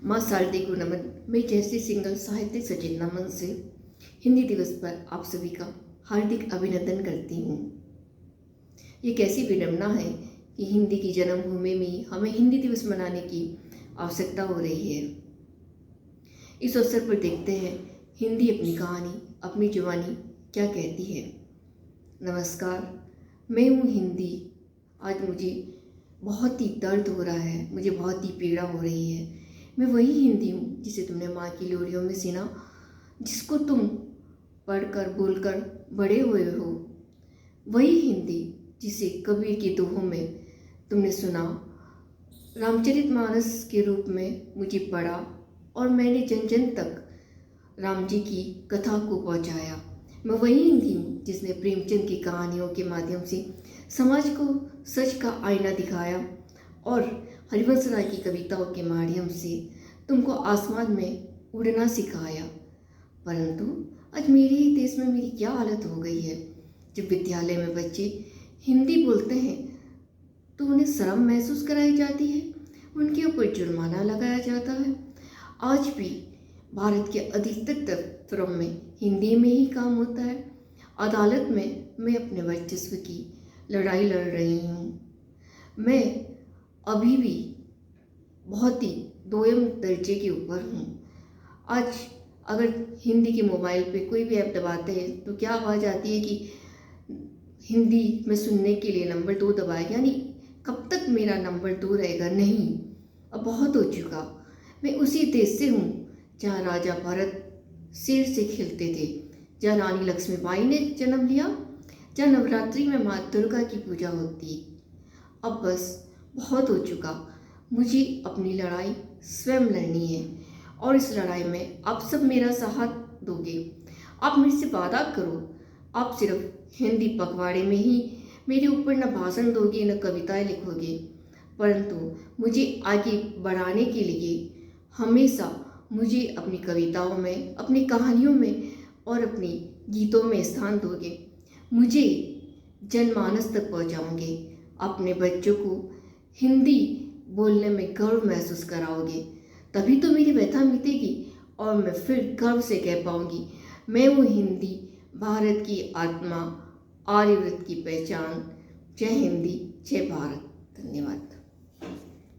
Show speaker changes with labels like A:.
A: माँ शारदे को नमन। मैं जयश्री सिंगल साहित्यिक सचेतना मंच से हिंदी दिवस पर आप सभी का हार्दिक अभिनंदन करती हूँ। ये कैसी विडंबना है कि हिंदी की जन्मभूमि में हमें हिंदी दिवस मनाने की आवश्यकता हो रही है। इस अवसर पर देखते हैं हिंदी अपनी कहानी, अपनी जुबानी क्या कहती है। नमस्कार, मैं हूँ हिंदी। आज मुझे बहुत ही दर्द हो रहा है, मुझे बहुत ही पीड़ा हो रही है। मैं वही हिंदी हूँ जिसे तुमने माँ की लोरियों में सुना, जिसको तुम पढ़कर बोलकर बड़े हुए हो। वही हिंदी जिसे कबीर की दोहों में तुमने सुना, रामचरितमानस के रूप में मुझे पढ़ा और मैंने जन जन तक राम जी की कथा को पहुँचाया। मैं वही हिंदी हूँ जिसने प्रेमचंद की कहानियों के माध्यम से समाज को सच का आईना दिखाया और हरिवंश राय की कविताओं के माध्यम से तुमको आसमान में उड़ना सिखाया। परंतु आज मेरे ही देश में मेरी क्या हालत हो गई है। जब विद्यालय में बच्चे हिंदी बोलते हैं तो उन्हें शर्म महसूस कराई जाती है, उनके ऊपर जुर्माना लगाया जाता है। आज भी भारत के अधिकतर दफ्तरों में हिंदी में ही काम होता है। अदालत में मैं अपने वर्चस्व की लड़ाई लड़ रही हूँ। मैं अभी भी बहुत ही दोयम दर्जे के ऊपर हूँ। आज अगर हिंदी के मोबाइल पे कोई भी ऐप दबाते हैं तो क्या आवाज़ आती है कि हिंदी में सुनने के लिए नंबर 2 दबाए, यानी कब तक मेरा नंबर 2 रहेगा। नहीं, अब बहुत हो चुका। मैं उसी देश से हूँ जहाँ राजा भरत शेर से खेलते थे, जहाँ रानी लक्ष्मीबाई ने जन्म लिया, जहाँ नवरात्रि में माँ दुर्गा की पूजा होती। अब बस बहुत हो चुका। मुझे अपनी लड़ाई स्वयं लड़नी है और इस लड़ाई में आप सब मेरा साथ दोगे। आप मेरे से वादा करो, आप सिर्फ हिंदी पखवाड़े में ही मेरे ऊपर न भाषण दोगे न कविताएं लिखोगे, परंतु मुझे आगे बढ़ाने के लिए हमेशा मुझे अपनी कविताओं में, अपनी कहानियों में और अपनी गीतों में स्थान दोगे। मुझे जनमानस तक पहुंचाओगे। अपने बच्चों को हिंदी बोलने में गर्व महसूस कराओगे, तभी तो मेरी व्यथा मिटेगी और मैं फिर गर्व से कह पाऊंगी, मैं हूँ हिंदी, भारत की आत्मा, आर्यव्रत की पहचान। जय हिंदी, जय भारत। धन्यवाद।